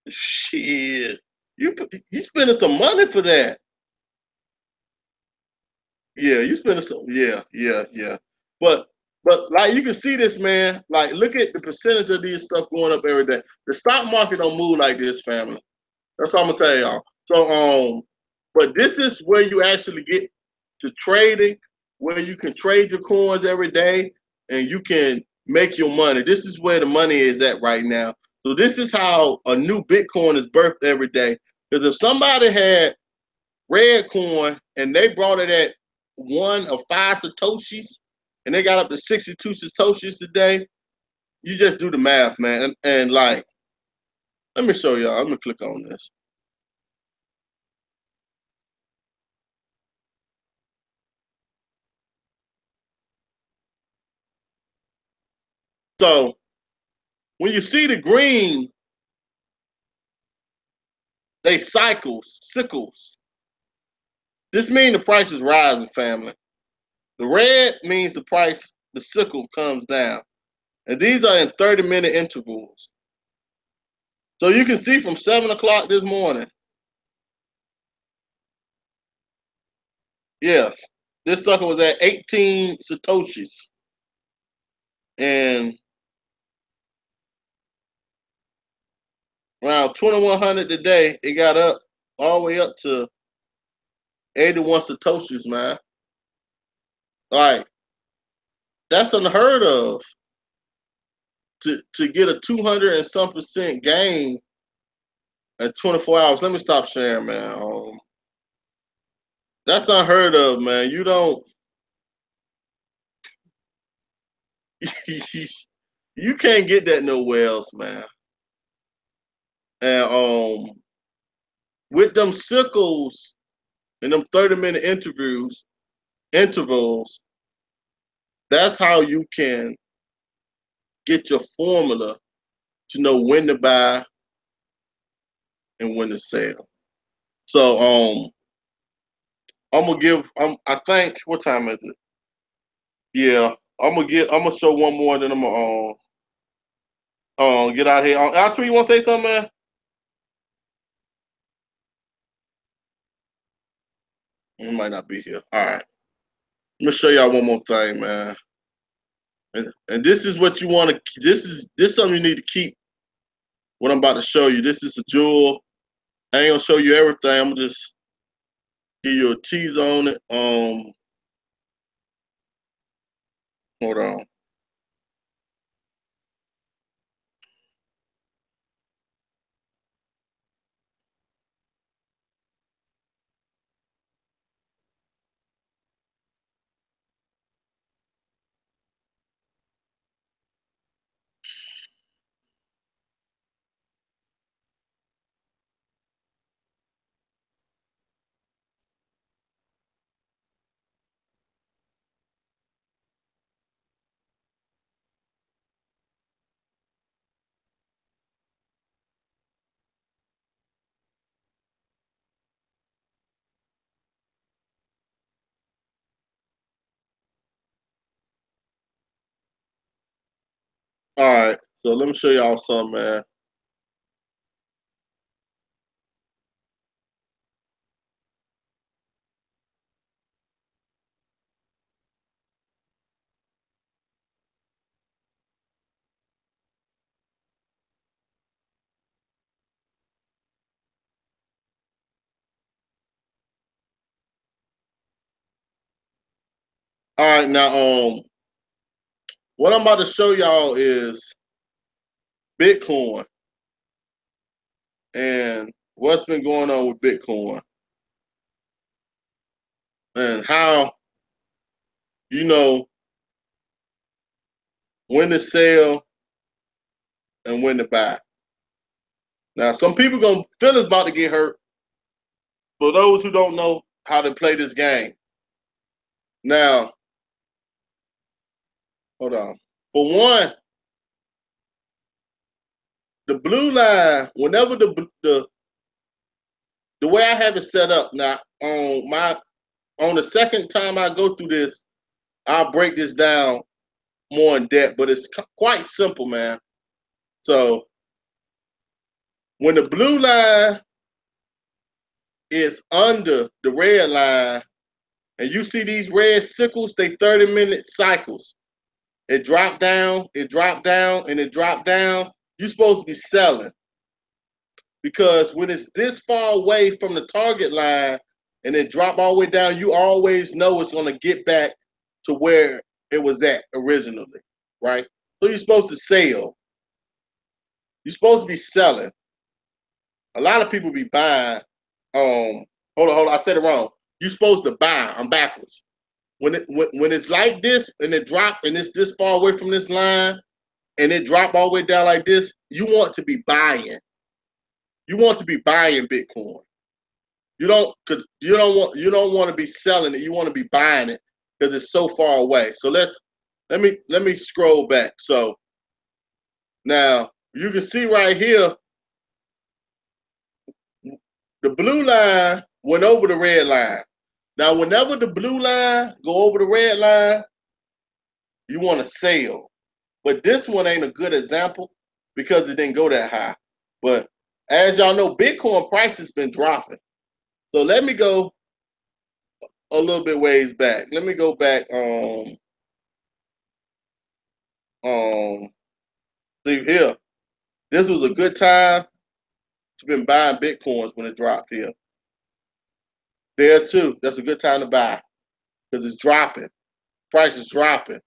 Shit, you spending some money for that? Yeah, you spending some. Yeah, yeah, yeah. But like you can see this, man. Like look at the percentage of these stuff going up every day. The stock market don't move like this, family. That's all I'm gonna tell y'all. So but this is where you actually get to trading, where you can trade your coins every day and you can make your money. This is where the money is at right now. So this is how a new Bitcoin is birthed every day. Because if somebody had red coin and they brought it at 1 or 5 Satoshis and they got up to 62 Satoshis today, you just do the math, man. And like, let me show y'all. Let me click on this. So when you see the green, they sickles. This means the price is rising, family. The red means the price, the sickle comes down. And these are in 30-minute intervals. So you can see from 7 o'clock this morning, yeah, this sucker was at 18 Satoshis. And around 2100 today, it got up all the way up to 81 Satoshis, man. Like, that's unheard of to get a 200 and some percent gain in 24 hours. Let me stop sharing, man. That's unheard of, man. You don't, you can't get that nowhere else, man. And with them sickles and them 30-minute intervals, that's how you can get your formula to know when to buy and when to sell. So I'm gonna give I think what time is it? Yeah, I'm gonna show one more, then I'm gonna get out of here. After you wanna say something, man? He might not be here. All right. Let me show y'all one more thing, man. And this is what you want to. This something you need to keep. What I'm about to show you. This is a jewel. I ain't gonna show you everything. I'm gonna just give you a tease on it. Hold on. All right. So let me show y'all something, man. All right, now what I'm about to show y'all is Bitcoin and what's been going on with Bitcoin and how you know when to sell and when to buy. Now, some people gonna feel it's about to get hurt. For those who don't know how to play this game, now hold on. For one, the blue line. Whenever the way I have it set up now on the second time I go through this, I'll break this down more in depth. But it's quite simple, man. So when the blue line is under the red line, and you see these red sickles, they 30-minute cycles. It dropped down, it dropped down, and it dropped down. You're supposed to be selling because when it's this far away from the target line and it drop all the way down, you always know it's going to get back to where it was at originally, right? So you're supposed to sell. You're supposed to be selling. A lot of people be buying. Hold on, I said it wrong. You're supposed to buy. I'm backwards. When it's like this and it drop and it's this far away from this line and it drop all the way down like this, you want to be buying. You want to be buying Bitcoin. You don't because you don't want to be selling it. You want to be buying it because it's so far away. So let me scroll back. So now you can see right here, the blue line went over the red line. Now, whenever the blue line go over the red line, you want to sell. But this one ain't a good example because it didn't go that high. But as y'all know, Bitcoin price has been dropping. So let me go a little bit ways back. Let me go back see here. This was a good time to been buying Bitcoins when it dropped here. There too, that's a good time to buy because it's dropping. Price is dropping.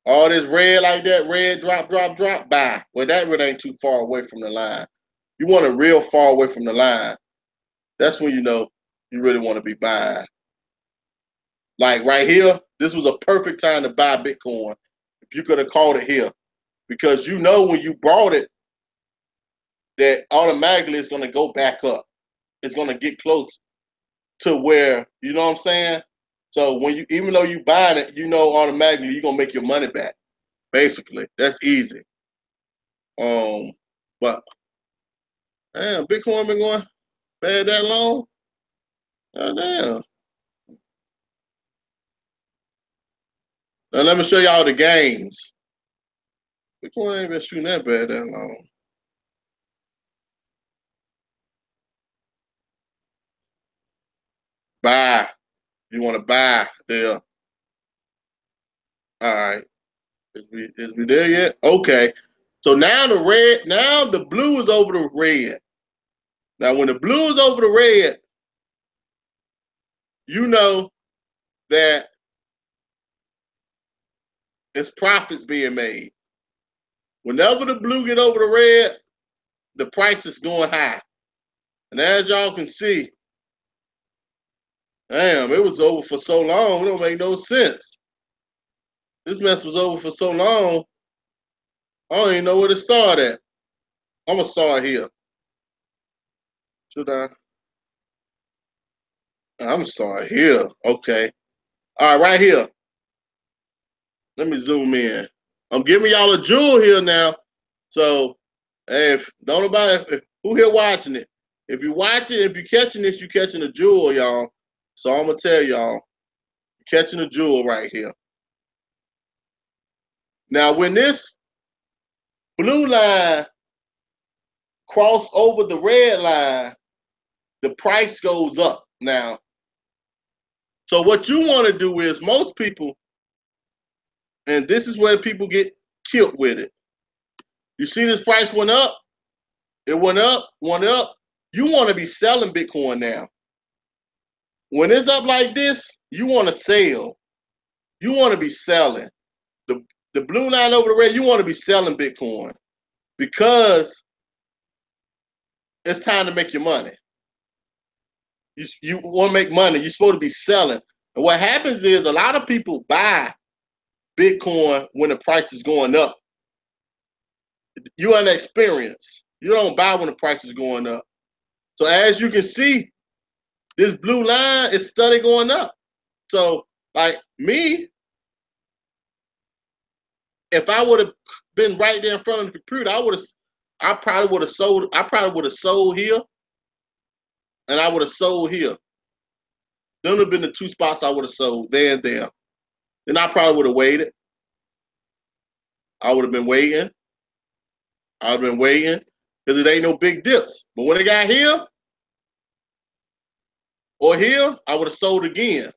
All this red like that, red drop, drop, drop, buy. Well, that really ain't too far away from the line. You want it real far away from the line. That's when you know you really want to be buying. Like right here, this was a perfect time to buy Bitcoin. If you could have called it here, because you know when you bought it, that automatically it's going to go back up. It's going to get close to where, you know what I'm saying? So when you, even though you buying it, you know automatically you're going to make your money back. Basically, that's easy. But damn, Bitcoin been going bad that long? Oh, damn. Now let me show y'all the gains. Bitcoin ain't been shooting that bad that long. Buy. You want to buy there. All right. Is we there yet? Okay. So now the blue is over the red. Now when the blue is over the red, you know that it's profits being made. Whenever the blue get over the red, the price is going high. And as y'all can see, damn, it was over for so long, it don't make no sense. This mess was over for so long, I don't even know where to start at. I'm gonna start here. Should I? I'm gonna start here. Okay. All right, right here. Let me zoom in. I'm giving y'all a jewel here now. So, if don't nobody who here watching it, if you watch it, if you're catching this, you're catching a jewel, y'all. So I'm gonna tell y'all, you're catching a jewel right here. Now, when this blue line cross over the red line, the price goes up. Now, so what you want to do is most people, and this is where people get killed with it. You see this price went up, it went up, went up. You want to be selling Bitcoin now. When it's up like this, you want to sell. You want to be selling. The blue line over the red, you want to be selling Bitcoin because it's time to make your money. You want to make money. You're supposed to be selling. And what happens is a lot of people buy Bitcoin when the price is going up. You're inexperienced. You don't buy when the price is going up. So as you can see, this blue line is steady going up. So like me, if I would have been right there in front of the computer, I probably would have sold here, and I would have sold here. Them would have been the two spots I would have sold, there and there. Then I probably would have waited. I would have been waiting. I've been waiting because it ain't no big dips. But when it got here or here, I would have sold again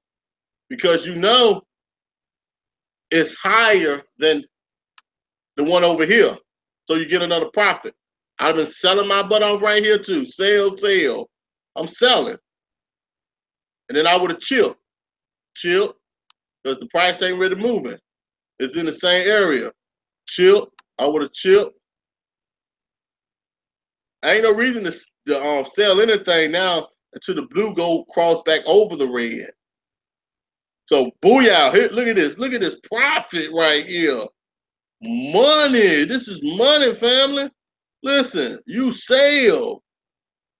because you know it's higher than the one over here. So you get another profit. I've been selling my butt off right here too. Sell, sell. I'm selling. And then I would have chilled because the price ain't really moving. It's in the same area. Chilled. I would have chilled. Ain't no reason to sell anything now until the blue gold cross back over the red. So booyah! Here, look at this. Look at this profit right here. Money. This is money, family. Listen, you sell.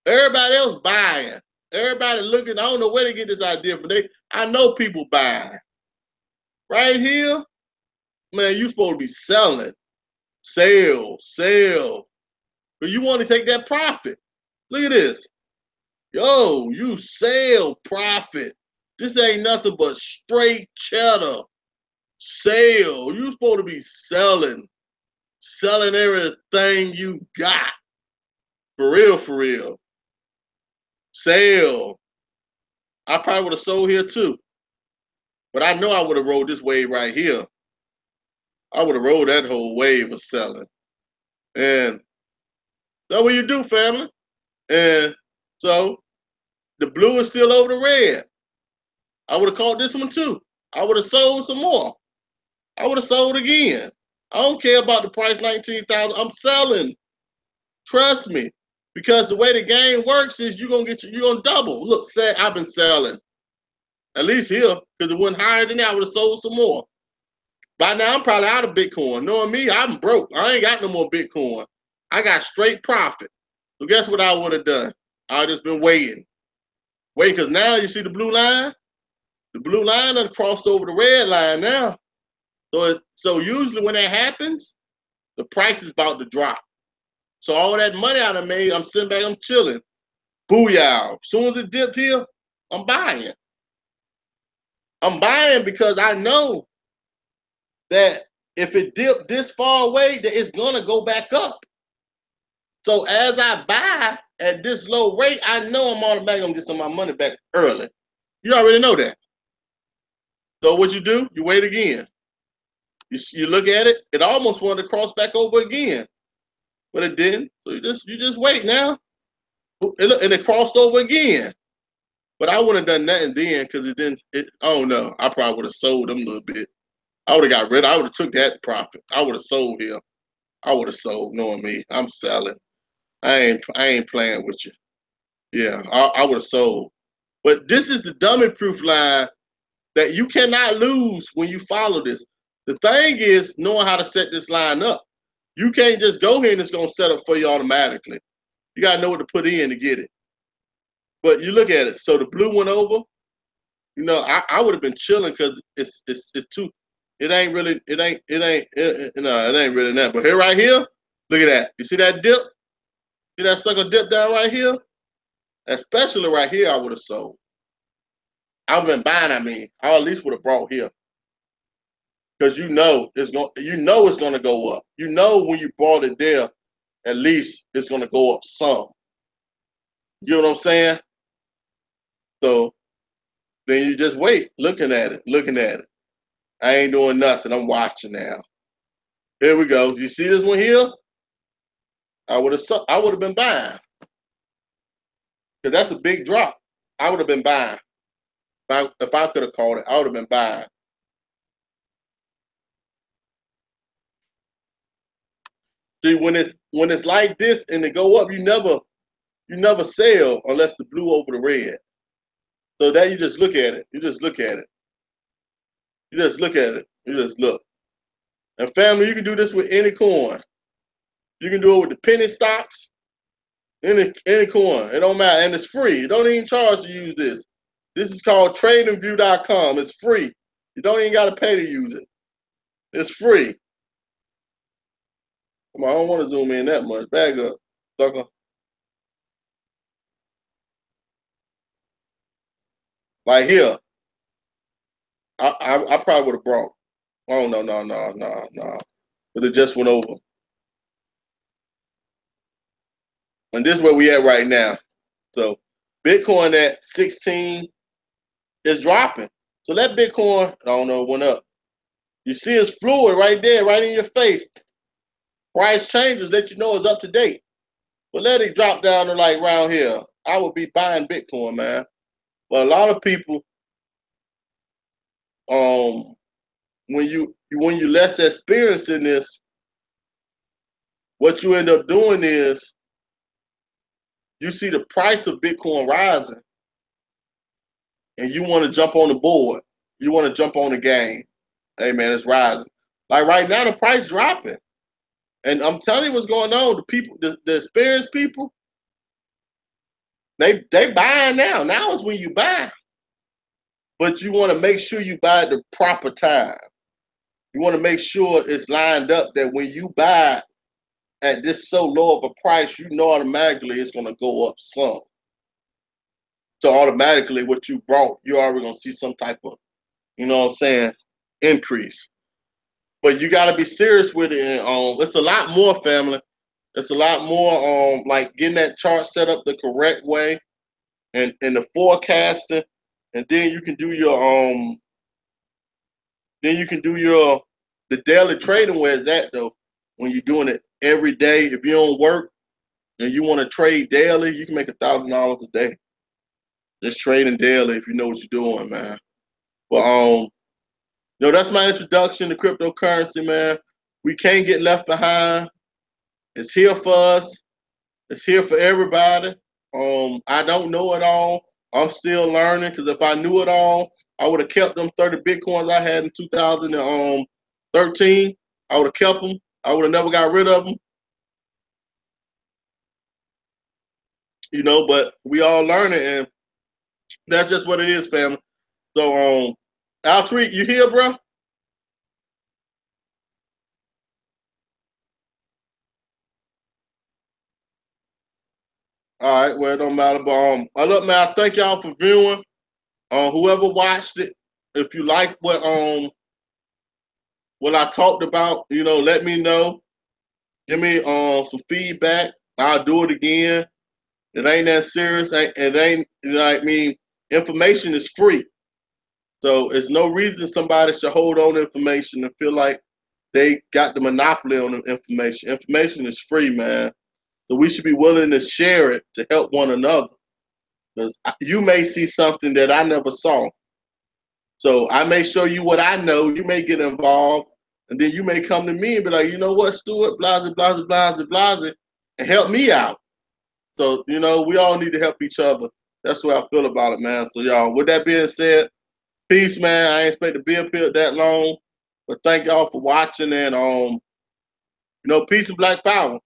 Everybody else buying. Everybody looking. I don't know where they get this idea from. I know people buying. Right here, man, you supposed to be selling. Sell, sell. But you want to take that profit. Look at this. Yo, you sell profit. This ain't nothing but straight cheddar. Sell. You supposed to be selling. Selling everything you got. For real, for real. Sell. I probably would have sold here too. But I know I would have rode this wave right here. I would have rode that whole wave of selling. And that's what you do, family. And so the blue is still over the red. I would have caught this one too. I would have sold some more. I would have sold again. I don't care about the price 19,000. I'm selling. Trust me. Because the way the game works is you're gonna double. Look, I've been selling. At least here, because it went higher than that, I would have sold some more. By now, I'm probably out of Bitcoin. Knowing me, I'm broke. I ain't got no more Bitcoin. I got straight profit. So guess what I would have done? I just been waiting. Waiting, because now you see the blue line? The blue line done crossed over the red line now. So usually when that happens, the price is about to drop. So all that money I done made, I'm sitting back, I'm chilling. Booyah. As soon as it dipped here, I'm buying. I'm buying because I know that if it dipped this far away, that it's gonna go back up. So as I buy at this low rate, I know I'm automatically gonna get some of my money back early. You already know that. So what you do? You wait again. You look at it. It almost wanted to cross back over again, but it didn't. So you just wait now. And it crossed over again. But I wouldn't have done nothing then because it didn't. I don't know. I probably would have sold them a little bit. I would have got rid of. I would have took that profit. I would have sold here. I would have sold. Knowing me, I'm selling. I ain't playing with you. Yeah, I would have sold. But this is the dummy proof line that you cannot lose when you follow this. The thing is knowing how to set this line up. You can't just go here and it's gonna set up for you automatically. You gotta know what to put in to get it. But you look at it. So the blue went over. You know, I would have been chilling because it's too. It ain't really. No, it ain't really that. But here, right here, look at that. You see that dip? See that sucker dip down right here? Especially right here, I would have sold. I've been buying. I mean, I at least would have brought here because you know it's gonna go up. You know when you bought it there, at least it's gonna go up some. You know what I'm saying? So then you just wait, looking at it. I ain't doing nothing. I'm watching now. Here we go. You see this one here? I would have been buying because that's a big drop. I would have been buying if I could have called it. I would have been buying. See, when it's like this and they go up, you never sell unless the blue over the red. So that you just look at it. You just look at it. You just look at it. You just look. And family, you can do this with any coin. You can do it with the penny stocks, any coin. It don't matter. And it's free. You don't even charge to use this. This is called tradingview.com. It's free. You don't even got to pay to use it. It's free. Come on, I don't want to zoom in that much. Bag up, sucker. Like here, I probably would have brought. Oh no. But it just went over. And this is where we at right now. So Bitcoin at 16 is dropping. So that Bitcoin, I don't know, went up. You see it's fluid right there, right in your face. Price changes that you know is up to date. But let it drop down to like around here. I would be buying Bitcoin, man. But a lot of people, um, when you less experienced in this, what you end up doing is you see the price of Bitcoin rising, and you want to jump on the board. You want to jump on the game. Hey man, it's rising. Like right now, the price dropping, and I'm telling you what's going on. The people, the experienced people, they buying now. Now is when you buy, but you want to make sure you buy at the proper time. You want to make sure it's lined up that when you buy at this so low of a price, you know automatically it's going to go up some. So automatically, what you brought, you're already going to see some type of, you know what I'm saying, increase. But you got to be serious with it. And it's a lot more, family. It's a lot more like getting that chart set up the correct way and the forecasting, and then you can do your the daily trading where it's at though. When you're doing it every day, if you don't work and you want to trade daily, you can make $1,000 a day. Just trading daily if you know what you're doing, man. But that's my introduction to cryptocurrency, man. We can't get left behind. It's here for us. It's here for everybody. I don't know it all. I'm still learning because if I knew it all, I would have kept them 30 bitcoins I had in 2013. I would have kept them. I would have never got rid of them. But we all learning, and that's just what it is, family. So, Altreek, you here, bro? All right, well, it don't matter. But look, man, I thank y'all for viewing. Whoever watched it, if you like what I talked about, let me know. Give me some feedback. I'll do it again. It ain't that serious. It ain't like information is free. So it's no reason somebody should hold on to information and feel like they got the monopoly on the information. Information is free, man. So we should be willing to share it to help one another. Because you may see something that I never saw. So I may show you what I know. You may get involved. And then you may come to me and be like, you know what, Stuart, blase, blase, blase, blase, and help me out. So, we all need to help each other. That's the way I feel about it, man. So, y'all, with that being said, peace, man. I ain't expect to be up here that long. But thank y'all for watching. And, peace and black power.